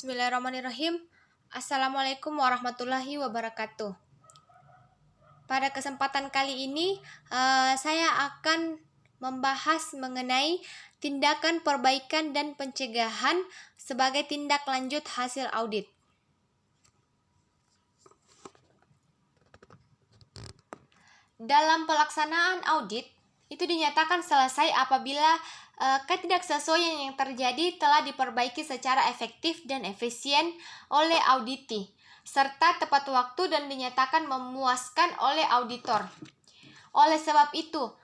Bismillahirrahmanirrahim. Assalamualaikum warahmatullahi wabarakatuh. Pada kesempatan kali ini, saya akan membahas mengenai tindakan perbaikan dan pencegahan sebagai tindak lanjut hasil audit. Dalam pelaksanaan audit, itu dinyatakan selesai apabila ketidaksesuaian yang terjadi telah diperbaiki secara efektif dan efisien oleh auditi, serta tepat waktu dan dinyatakan memuaskan oleh auditor. Oleh sebab itu,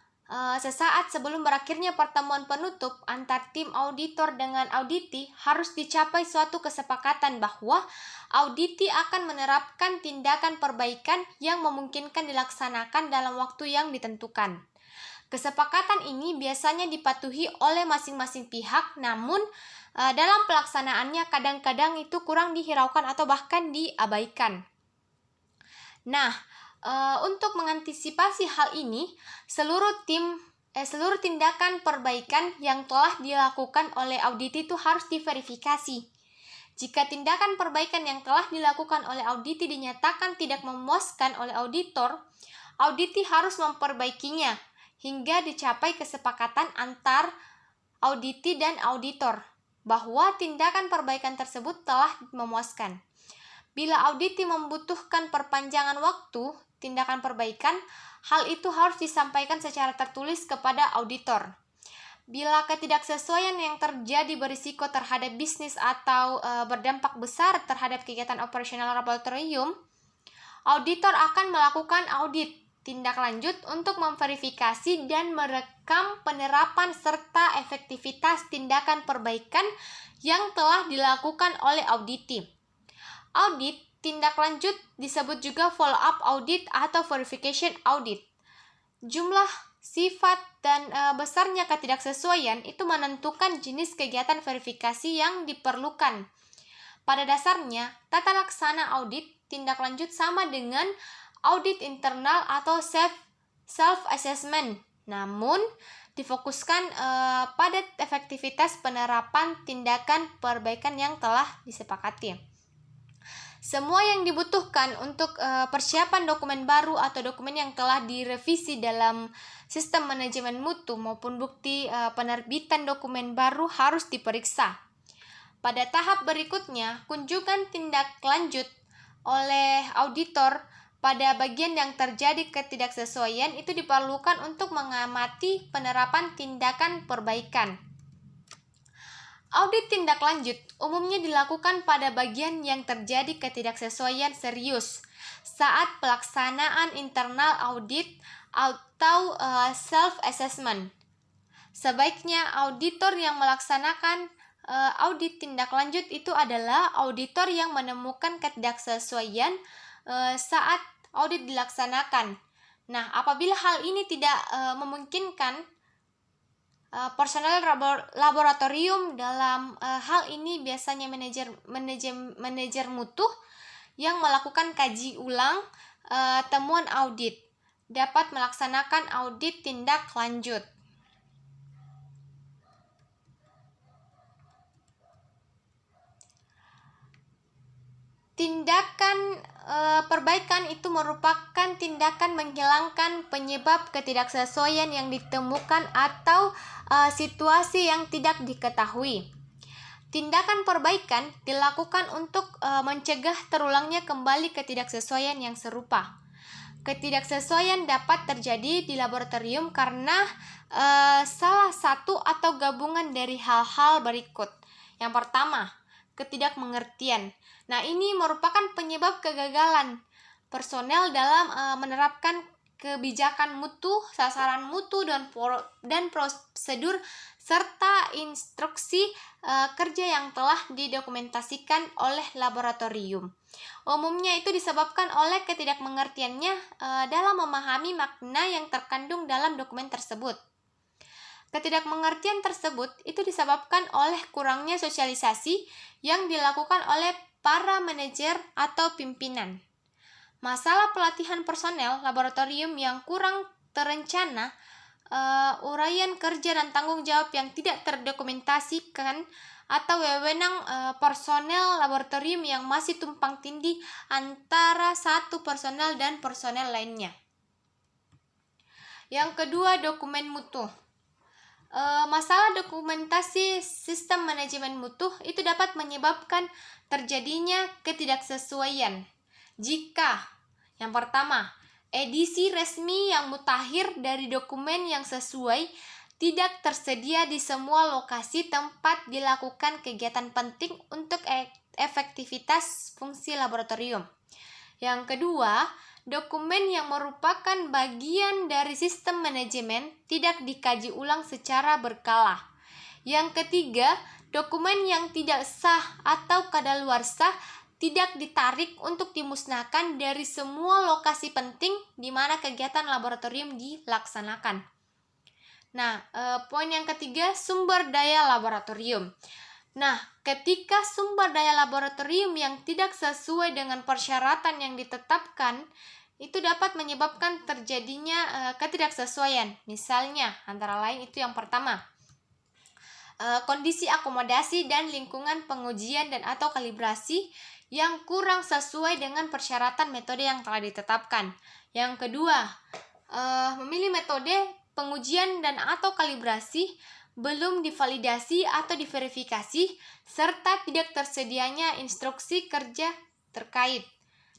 sesaat sebelum berakhirnya pertemuan penutup antar tim auditor dengan auditi, harus dicapai suatu kesepakatan bahwa auditi akan menerapkan tindakan perbaikan yang memungkinkan dilaksanakan dalam waktu yang ditentukan. Kesepakatan ini biasanya dipatuhi oleh masing-masing pihak, namun dalam pelaksanaannya kadang-kadang itu kurang dihiraukan atau bahkan diabaikan. Nah, untuk mengantisipasi hal ini, seluruh tindakan perbaikan yang telah dilakukan oleh auditi itu harus diverifikasi. Jika tindakan perbaikan yang telah dilakukan oleh auditi dinyatakan tidak memuaskan oleh auditor, auditi harus memperbaikinya hingga dicapai kesepakatan antar auditi dan auditor bahwa tindakan perbaikan tersebut telah memuaskan. Bila auditi membutuhkan perpanjangan waktu tindakan perbaikan, hal itu harus disampaikan secara tertulis kepada auditor. Bila ketidaksesuaian yang terjadi berisiko terhadap bisnis atau berdampak besar terhadap kegiatan operasional laboratorium, auditor akan melakukan audit tindak lanjut untuk memverifikasi dan merekam penerapan serta efektivitas tindakan perbaikan yang telah dilakukan oleh auditi. Audit tindak lanjut disebut juga follow-up audit atau verification audit. Jumlah, sifat, dan besarnya ketidaksesuaian itu menentukan jenis kegiatan verifikasi yang diperlukan. Pada dasarnya, tata laksana audit tindak lanjut sama dengan audit internal atau self-assessment, namun difokuskan pada efektivitas penerapan tindakan perbaikan yang telah disepakati. Semua yang dibutuhkan untuk persiapan dokumen baru atau dokumen yang telah direvisi dalam sistem manajemen mutu maupun bukti penerbitan dokumen baru harus diperiksa. Pada tahap berikutnya, kunjungan tindak lanjut oleh auditor pada bagian yang terjadi ketidaksesuaian itu diperlukan untuk mengamati penerapan tindakan perbaikan. Audit tindak lanjut umumnya dilakukan pada bagian yang terjadi ketidaksesuaian serius saat pelaksanaan internal audit atau self-assessment. Sebaiknya auditor yang melaksanakan audit tindak lanjut itu adalah auditor yang menemukan ketidaksesuaian saat audit dilaksanakan. Nah, apabila hal ini tidak memungkinkan, personel laboratorium dalam hal ini biasanya manajer mutu yang melakukan kaji ulang temuan audit dapat melaksanakan audit tindak lanjut. Tindakan perbaikan itu merupakan tindakan menghilangkan penyebab ketidaksesuaian yang ditemukan atau situasi yang tidak diketahui. Tindakan perbaikan dilakukan untuk mencegah terulangnya kembali ketidaksesuaian yang serupa. Ketidaksesuaian dapat terjadi di laboratorium karena salah satu atau gabungan dari hal-hal berikut. Yang pertama, ketidakmengertian. Nah, ini merupakan penyebab kegagalan personel dalam menerapkan kebijakan mutu, sasaran mutu, dan prosedur serta instruksi kerja yang telah didokumentasikan oleh laboratorium. Umumnya itu disebabkan oleh ketidakmengertiannya dalam memahami makna yang terkandung dalam dokumen tersebut. Ketidakmengertian tersebut itu disebabkan oleh kurangnya sosialisasi yang dilakukan oleh para manajer atau pimpinan. Masalah pelatihan personel laboratorium yang kurang terencana uraian kerja dan tanggung jawab yang tidak terdokumentasikan, atau wewenang personel laboratorium yang masih tumpang tindih antara satu personel dan personel lainnya. Yang kedua, dokumen mutu. Masalah dokumentasi sistem manajemen mutu itu dapat menyebabkan terjadinya ketidaksesuaian jika yang pertama, edisi resmi yang mutakhir dari dokumen yang sesuai tidak tersedia di semua lokasi tempat dilakukan kegiatan penting untuk efektivitas fungsi laboratorium. Yang kedua, dokumen yang merupakan bagian dari sistem manajemen tidak dikaji ulang secara berkala. Yang ketiga, dokumen yang tidak sah atau kadaluarsa tidak ditarik untuk dimusnahkan dari semua lokasi penting di mana kegiatan laboratorium dilaksanakan. Nah, poin yang ketiga, sumber daya laboratorium. Nah, ketika sumber daya laboratorium yang tidak sesuai dengan persyaratan yang ditetapkan, itu dapat menyebabkan terjadinya ketidaksesuaian. Misalnya, antara lain itu yang pertama, kondisi akomodasi dan lingkungan pengujian dan atau kalibrasi yang kurang sesuai dengan persyaratan metode yang telah ditetapkan. Yang kedua, memilih metode pengujian dan atau kalibrasi belum divalidasi atau diverifikasi, serta tidak tersedianya instruksi kerja terkait.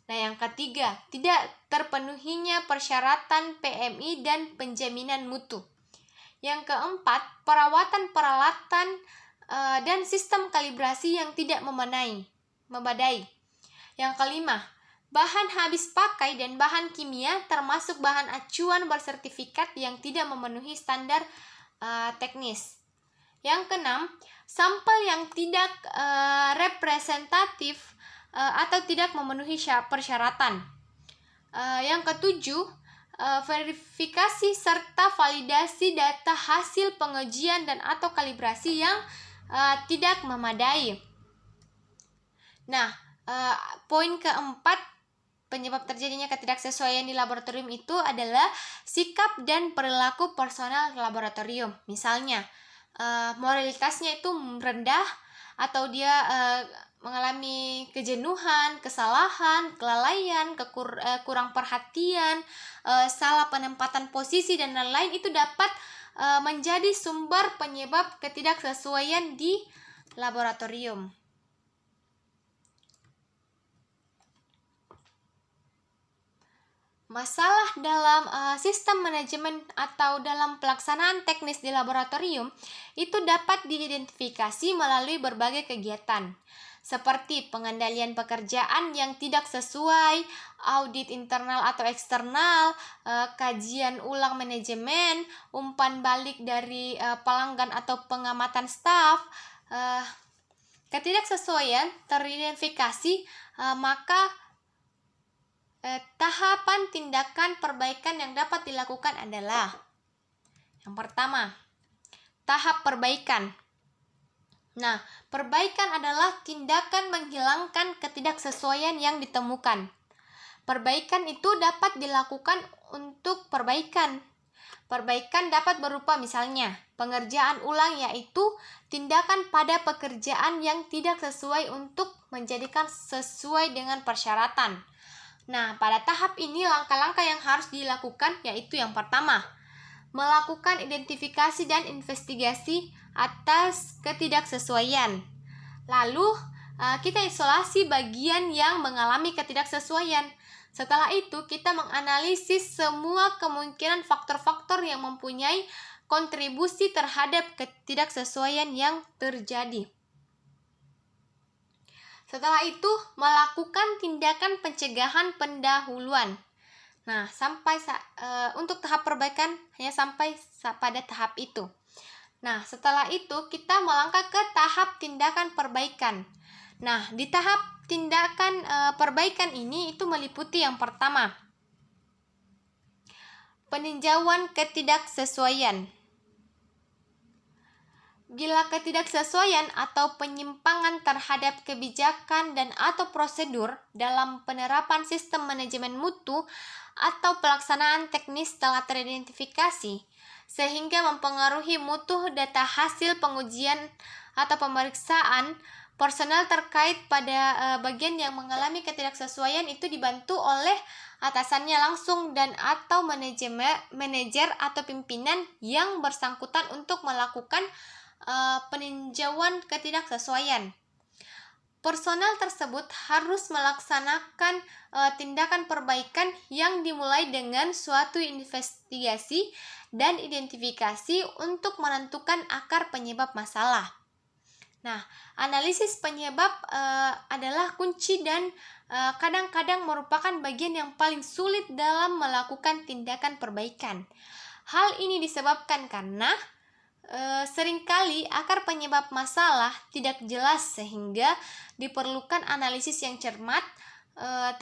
Nah, yang ketiga, tidak terpenuhinya persyaratan PMI dan penjaminan mutu. Yang keempat, perawatan peralatan dan sistem kalibrasi yang tidak memadai. Yang kelima, bahan habis pakai dan bahan kimia termasuk bahan acuan bersertifikat yang tidak memenuhi standar teknis. Yang keenam, sampel yang tidak representatif atau tidak memenuhi persyaratan. Yang ketujuh, verifikasi serta validasi data hasil pengujian dan atau kalibrasi yang tidak memadai. Nah, poin keempat penyebab terjadinya ketidaksesuaian di laboratorium itu adalah sikap dan perilaku personel laboratorium. Misalnya, moralitasnya itu rendah, atau dia mengalami kejenuhan, kesalahan, kelalaian, kurang perhatian, salah penempatan posisi dan lain-lain, itu dapat menjadi sumber penyebab ketidaksesuaian di laboratorium. Masalah dalam sistem manajemen atau dalam pelaksanaan teknis di laboratorium itu dapat diidentifikasi melalui berbagai kegiatan, seperti pengendalian pekerjaan yang tidak sesuai, audit internal atau eksternal, kajian ulang manajemen, umpan balik dari pelanggan atau pengamatan staf. Ketidaksesuaian teridentifikasi, maka tahapan tindakan perbaikan yang dapat dilakukan adalah yang pertama, tahap perbaikan. Nah, perbaikan adalah tindakan menghilangkan ketidaksesuaian yang ditemukan. Perbaikan itu dapat dilakukan untuk perbaikan. Perbaikan dapat berupa misalnya pengerjaan ulang, yaitu tindakan pada pekerjaan yang tidak sesuai untuk menjadikan sesuai dengan persyaratan. Nah, pada tahap ini langkah-langkah yang harus dilakukan yaitu yang pertama, melakukan identifikasi dan investigasi atas ketidaksesuaian. Lalu, kita isolasi bagian yang mengalami ketidaksesuaian. Setelah itu, kita menganalisis semua kemungkinan faktor-faktor yang mempunyai kontribusi terhadap ketidaksesuaian yang terjadi. Setelah itu, melakukan tindakan pencegahan pendahuluan. Nah, untuk tahap perbaikan hanya sampai pada tahap itu. Nah, setelah itu kita melangkah ke tahap tindakan perbaikan. Nah, di tahap tindakan perbaikan ini itu meliputi yang pertama, peninjauan ketidaksesuaian. Bila ketidaksesuaian atau penyimpangan terhadap kebijakan dan atau prosedur dalam penerapan sistem manajemen mutu atau pelaksanaan teknis telah teridentifikasi, sehingga mempengaruhi mutu data hasil pengujian atau pemeriksaan. Personel terkait pada bagian yang mengalami ketidaksesuaian itu dibantu oleh atasannya langsung dan atau manajer atau pimpinan yang bersangkutan untuk melakukan peninjauan ketidaksesuaian. Personel tersebut harus melaksanakan tindakan perbaikan yang dimulai dengan suatu investigasi dan identifikasi untuk menentukan akar penyebab masalah. Nah, analisis penyebab adalah kunci dan kadang-kadang merupakan bagian yang paling sulit dalam melakukan tindakan perbaikan. Hal ini disebabkan karena seringkali akar penyebab masalah tidak jelas sehingga diperlukan analisis yang cermat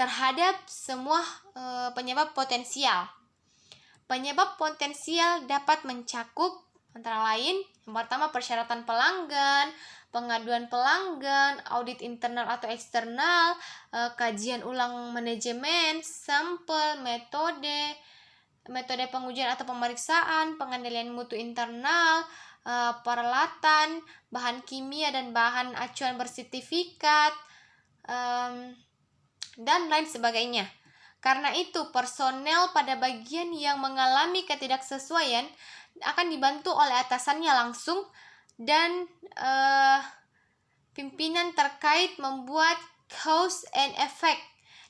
terhadap semua penyebab potensial. Penyebab potensial dapat mencakup antara lain yang pertama persyaratan pelanggan, pengaduan pelanggan, audit internal atau eksternal, kajian ulang manajemen, sampel, metode pengujian atau pemeriksaan, pengendalian mutu internal, peralatan, bahan kimia dan bahan acuan bersertifikat, dan lain sebagainya. Karena itu, personel pada bagian yang mengalami ketidaksesuaian akan dibantu oleh atasannya langsung dan pimpinan terkait membuat cause and effect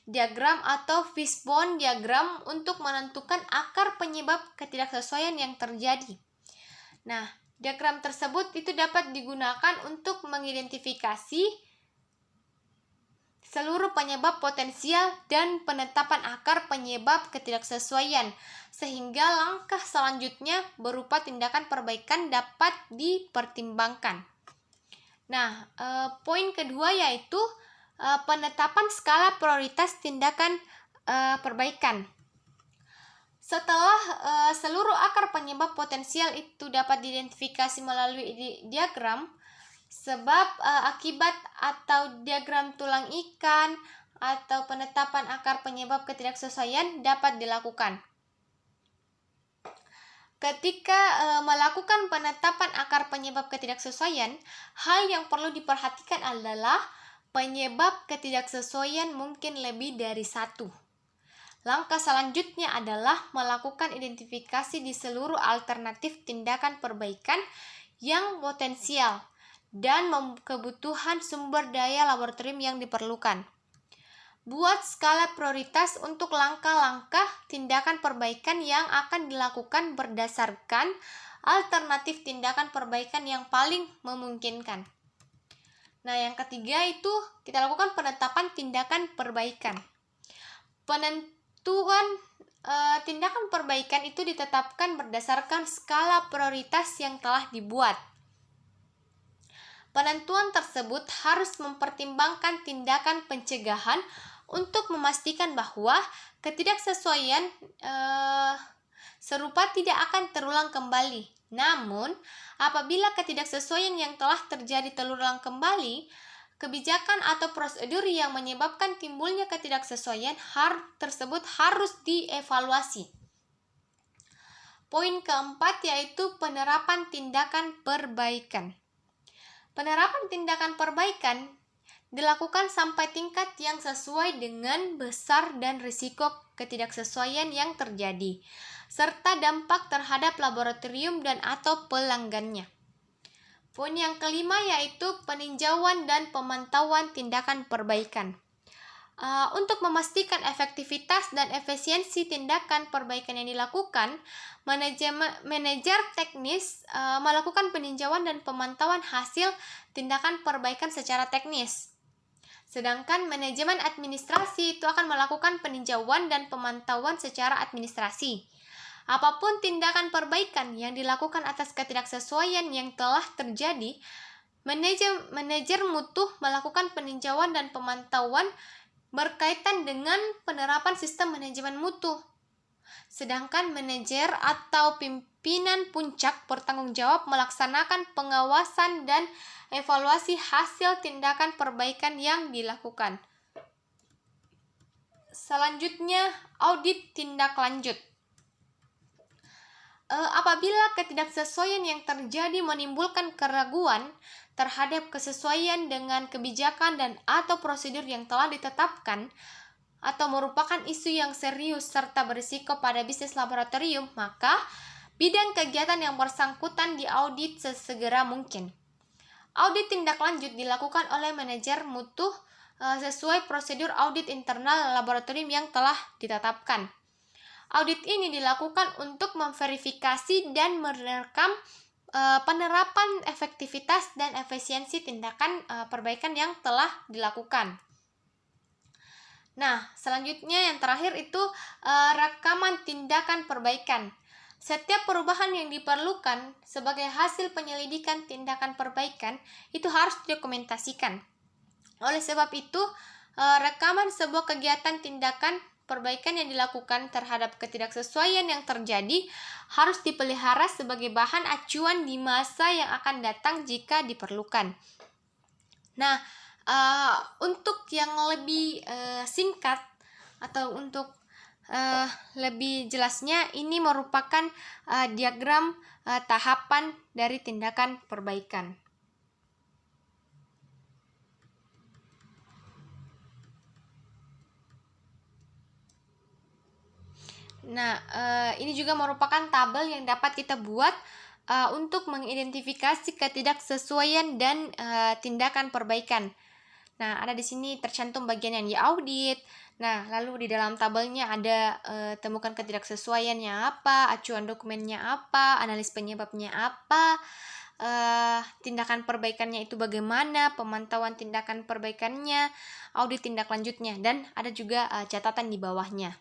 diagram atau fishbone diagram untuk menentukan akar penyebab ketidaksesuaian yang terjadi. Nah, diagram tersebut itu dapat digunakan untuk mengidentifikasi seluruh penyebab potensial dan penetapan akar penyebab ketidaksesuaian, sehingga langkah selanjutnya berupa tindakan perbaikan dapat dipertimbangkan. Nah, poin kedua yaitu penetapan skala prioritas tindakan perbaikan. Setelah seluruh akar penyebab potensial itu dapat diidentifikasi melalui diagram, sebab akibat atau diagram tulang ikan atau penetapan akar penyebab ketidaksesuaian dapat dilakukan. Ketika melakukan penetapan akar penyebab ketidaksesuaian, hal yang perlu diperhatikan adalah penyebab ketidaksesuaian mungkin lebih dari satu. Langkah selanjutnya adalah melakukan identifikasi di seluruh alternatif tindakan perbaikan yang potensial dan kebutuhan sumber daya laboratorium yang diperlukan. Buat skala prioritas untuk langkah-langkah tindakan perbaikan yang akan dilakukan berdasarkan alternatif tindakan perbaikan yang paling memungkinkan. Nah, yang ketiga itu kita lakukan penetapan tindakan perbaikan. Penentuan tindakan perbaikan itu ditetapkan berdasarkan skala prioritas yang telah dibuat. Penentuan tersebut harus mempertimbangkan tindakan pencegahan untuk memastikan bahwa ketidaksesuaian serupa tidak akan terulang kembali. Namun, apabila ketidaksesuaian yang telah terjadi terulang kembali, kebijakan atau prosedur yang menyebabkan timbulnya ketidaksesuaian tersebut harus dievaluasi. Poin keempat yaitu penerapan tindakan perbaikan. Penerapan tindakan perbaikan dilakukan sampai tingkat yang sesuai dengan besar dan risiko ketidaksesuaian yang terjadi, serta dampak terhadap laboratorium dan atau pelanggannya. Poin yang kelima yaitu peninjauan dan pemantauan tindakan perbaikan. Untuk memastikan efektivitas dan efisiensi tindakan perbaikan yang dilakukan, manajer teknis melakukan peninjauan dan pemantauan hasil tindakan perbaikan secara teknis. Sedangkan manajemen administrasi itu akan melakukan peninjauan dan pemantauan secara administrasi. Apapun tindakan perbaikan yang dilakukan atas ketidaksesuaian yang telah terjadi, manajer mutu melakukan peninjauan dan pemantauan berkaitan dengan penerapan sistem manajemen mutu. Sedangkan manajer atau pimpinan puncak bertanggung jawab melaksanakan pengawasan dan evaluasi hasil tindakan perbaikan yang dilakukan. Selanjutnya, audit tindak lanjut. Apabila ketidaksesuaian yang terjadi menimbulkan keraguan terhadap kesesuaian dengan kebijakan dan atau prosedur yang telah ditetapkan atau merupakan isu yang serius serta berisiko pada bisnis laboratorium, maka bidang kegiatan yang bersangkutan diaudit sesegera mungkin. Audit tindak lanjut dilakukan oleh manajer mutu sesuai prosedur audit internal laboratorium yang telah ditetapkan. Audit ini dilakukan untuk memverifikasi dan merekam penerapan efektivitas dan efisiensi tindakan perbaikan yang telah dilakukan. Nah, selanjutnya yang terakhir itu rekaman tindakan perbaikan. Setiap perubahan yang diperlukan sebagai hasil penyelidikan tindakan perbaikan itu harus didokumentasikan. Oleh sebab itu, rekaman sebuah kegiatan tindakan perbaikan yang dilakukan terhadap ketidaksesuaian yang terjadi harus dipelihara sebagai bahan acuan di masa yang akan datang jika diperlukan. Nah, untuk yang lebih singkat atau untuk lebih jelasnya, ini merupakan diagram tahapan dari tindakan perbaikan. Nah, ini juga merupakan tabel yang dapat kita buat untuk mengidentifikasi ketidaksesuaian dan tindakan perbaikan. Nah, ada di sini tercantum bagian yang diaudit. Nah, lalu di dalam tabelnya ada temukan ketidaksesuaiannya apa, acuan dokumennya apa, analis penyebabnya apa, tindakan perbaikannya itu bagaimana, pemantauan tindakan perbaikannya, audit tindak lanjutnya, dan ada juga catatan di bawahnya.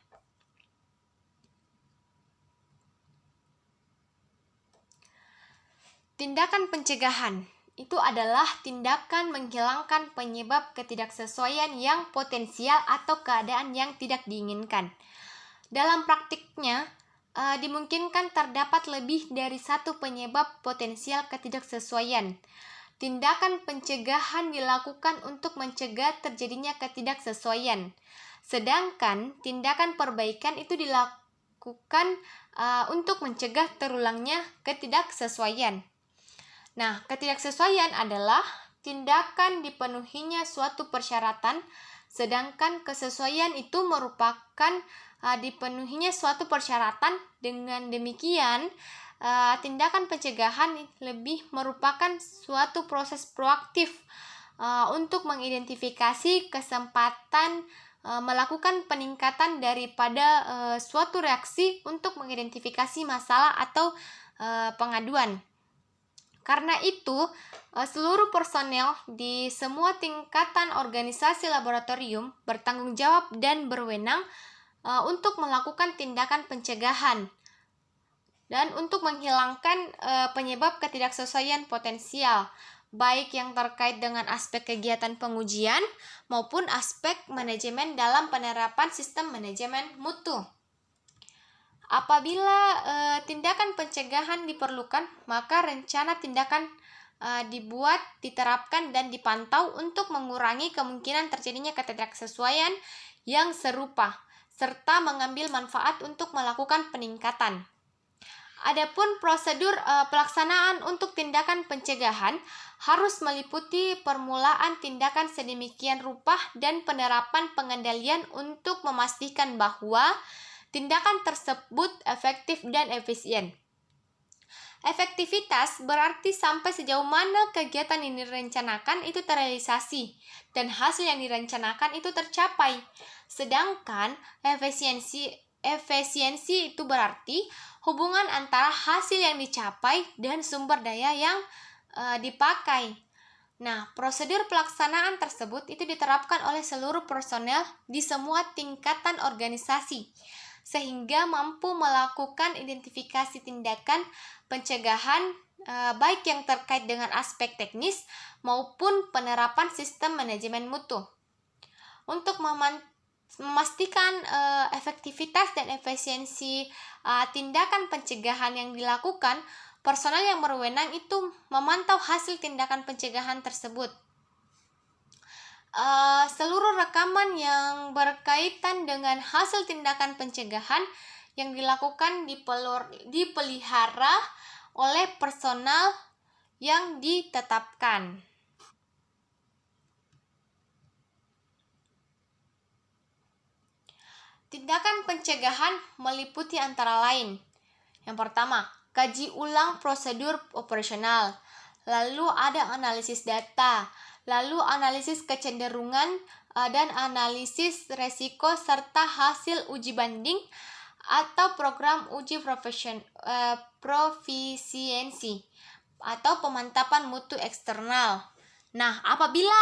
Tindakan pencegahan itu adalah tindakan menghilangkan penyebab ketidaksesuaian yang potensial atau keadaan yang tidak diinginkan. Dalam praktiknya, dimungkinkan terdapat lebih dari satu penyebab potensial ketidaksesuaian. Tindakan pencegahan dilakukan untuk mencegah terjadinya ketidaksesuaian. Sedangkan tindakan perbaikan itu dilakukan untuk mencegah terulangnya ketidaksesuaian. Nah, ketidaksesuaian adalah tindakan dipenuhinya suatu persyaratan, sedangkan kesesuaian itu merupakan dipenuhinya suatu persyaratan. Dengan demikian, tindakan pencegahan lebih merupakan suatu proses proaktif untuk mengidentifikasi kesempatan melakukan peningkatan daripada suatu reaksi untuk mengidentifikasi masalah atau pengaduan. Karena itu, seluruh personel di semua tingkatan organisasi laboratorium bertanggung jawab dan berwenang untuk melakukan tindakan pencegahan dan untuk menghilangkan penyebab ketidaksesuaian potensial, baik yang terkait dengan aspek kegiatan pengujian maupun aspek manajemen dalam penerapan sistem manajemen mutu. Apabila tindakan pencegahan diperlukan, maka rencana tindakan dibuat, diterapkan, dan dipantau untuk mengurangi kemungkinan terjadinya ketidaksesuaian yang serupa, serta mengambil manfaat untuk melakukan peningkatan. Adapun prosedur pelaksanaan untuk tindakan pencegahan harus meliputi permulaan tindakan sedemikian rupa dan penerapan pengendalian untuk memastikan bahwa tindakan tersebut efektif dan efisien. Efektivitas berarti sampai sejauh mana kegiatan yang direncanakan itu terrealisasi dan hasil yang direncanakan itu tercapai. Sedangkan efisiensi itu berarti hubungan antara hasil yang dicapai dan sumber daya yang dipakai. Nah, prosedur pelaksanaan tersebut itu diterapkan oleh seluruh personel di semua tingkatan organisasi, sehingga mampu melakukan identifikasi tindakan pencegahan baik yang terkait dengan aspek teknis maupun penerapan sistem manajemen mutu. Untuk memastikan efektivitas dan efisiensi tindakan pencegahan yang dilakukan, personel yang berwenang itu memantau hasil tindakan pencegahan tersebut. Seluruh rekaman yang berkaitan dengan hasil tindakan pencegahan yang dilakukan dipelihara oleh personal yang ditetapkan. Tindakan pencegahan meliputi antara lain. Yang pertama, kaji ulang prosedur operasional. Lalu ada analisis data, lalu analisis kecenderungan dan analisis resiko serta hasil uji banding atau program uji profisiensi atau pemantapan mutu eksternal. Nah, apabila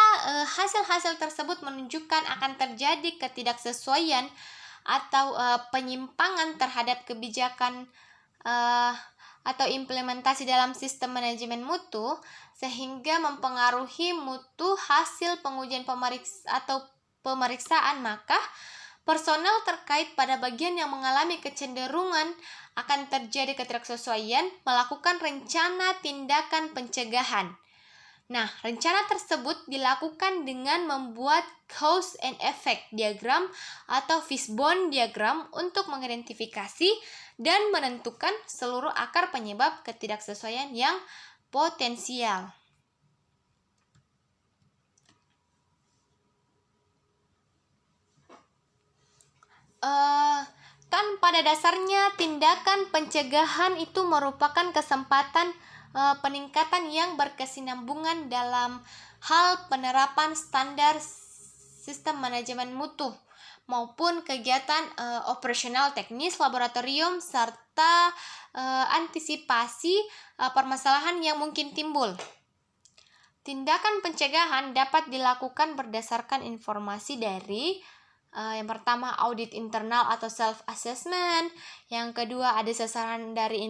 hasil-hasil tersebut menunjukkan akan terjadi ketidaksesuaian atau penyimpangan terhadap kebijakan atau implementasi dalam sistem manajemen mutu sehingga mempengaruhi mutu hasil pengujian pemeriksaan, maka personel terkait pada bagian yang mengalami kecenderungan akan terjadi ketidaksesuaian melakukan rencana tindakan pencegahan. Nah, rencana tersebut dilakukan dengan membuat cause and effect diagram atau fishbone diagram untuk mengidentifikasi dan menentukan seluruh akar penyebab ketidaksesuaian yang potensial. Kan pada dasarnya tindakan pencegahan itu merupakan kesempatan peningkatan yang berkesinambungan dalam hal penerapan standar sistem manajemen mutu maupun kegiatan operasional teknis laboratorium serta antisipasi permasalahan yang mungkin timbul. Tindakan pencegahan dapat dilakukan berdasarkan informasi dari yang pertama audit internal atau self-assessment, yang kedua ada sasaran dari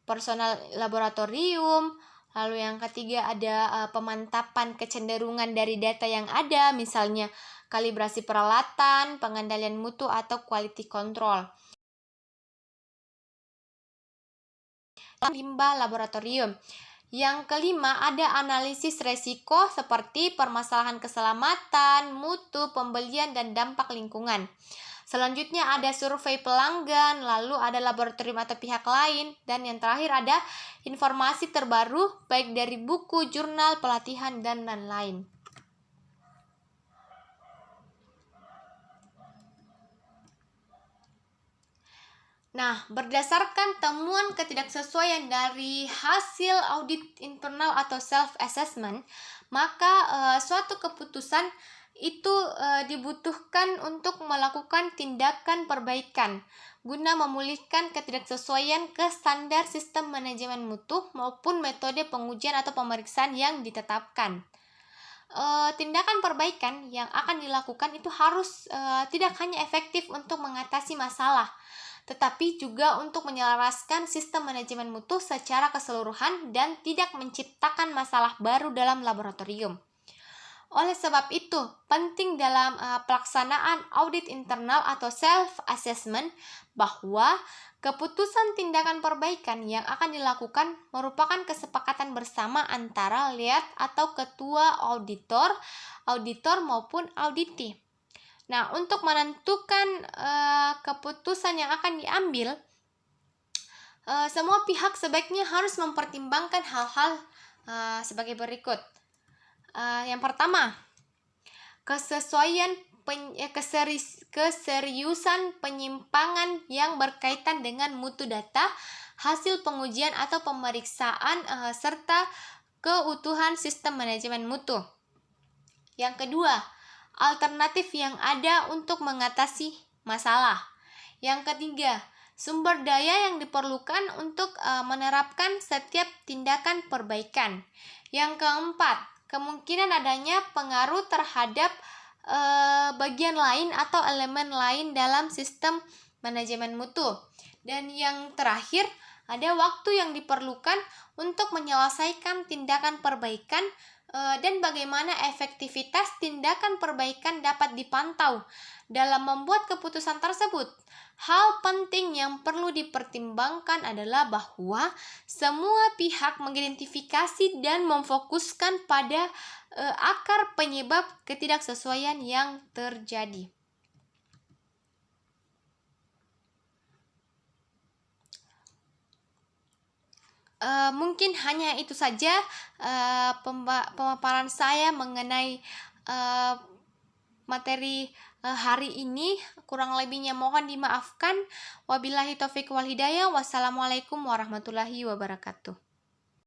personal laboratorium, lalu yang ketiga ada pemantapan kecenderungan dari data yang ada, misalnya kalibrasi peralatan, pengendalian mutu atau quality control. Limbah laboratorium. Yang kelima, ada analisis resiko seperti permasalahan keselamatan, mutu, pembelian, dan dampak lingkungan. Selanjutnya ada survei pelanggan, lalu ada laboratorium atau pihak lain, dan yang terakhir ada informasi terbaru baik dari buku, jurnal, pelatihan, dan lain-lain. Nah, berdasarkan temuan ketidaksesuaian dari hasil audit internal atau self-assessment, maka suatu keputusan itu dibutuhkan untuk melakukan tindakan perbaikan guna memulihkan ketidaksesuaian ke standar sistem manajemen mutu maupun metode pengujian atau pemeriksaan yang ditetapkan. Tindakan perbaikan yang akan dilakukan itu harus tidak hanya efektif untuk mengatasi masalah, tetapi juga untuk menyelaraskan sistem manajemen mutu secara keseluruhan dan tidak menciptakan masalah baru dalam laboratorium. Oleh sebab itu, penting dalam pelaksanaan audit internal atau self-assessment bahwa keputusan tindakan perbaikan yang akan dilakukan merupakan kesepakatan bersama antara lead atau ketua auditor maupun auditee. Nah, untuk menentukan keputusan yang akan diambil, semua pihak sebaiknya harus mempertimbangkan hal-hal sebagai berikut. Yang pertama, keseriusan penyimpangan yang berkaitan dengan mutu data, hasil pengujian atau pemeriksaan serta keutuhan sistem manajemen mutu. Yang kedua, alternatif yang ada untuk mengatasi masalah. Yang ketiga, sumber daya yang diperlukan untuk menerapkan setiap tindakan perbaikan. Yang keempat, kemungkinan adanya pengaruh terhadap bagian lain atau elemen lain dalam sistem manajemen mutu. Dan yang terakhir, ada waktu yang diperlukan untuk menyelesaikan tindakan perbaikan dan bagaimana efektivitas tindakan perbaikan dapat dipantau dalam membuat keputusan tersebut. Hal penting yang perlu dipertimbangkan adalah bahwa semua pihak mengidentifikasi dan memfokuskan pada akar penyebab ketidaksesuaian yang terjadi. Mungkin hanya itu saja pemaparan saya mengenai materi hari ini. Kurang lebihnya mohon dimaafkan. Wabillahi taufiq wal hidayah. Wassalamualaikum warahmatullahi wabarakatuh.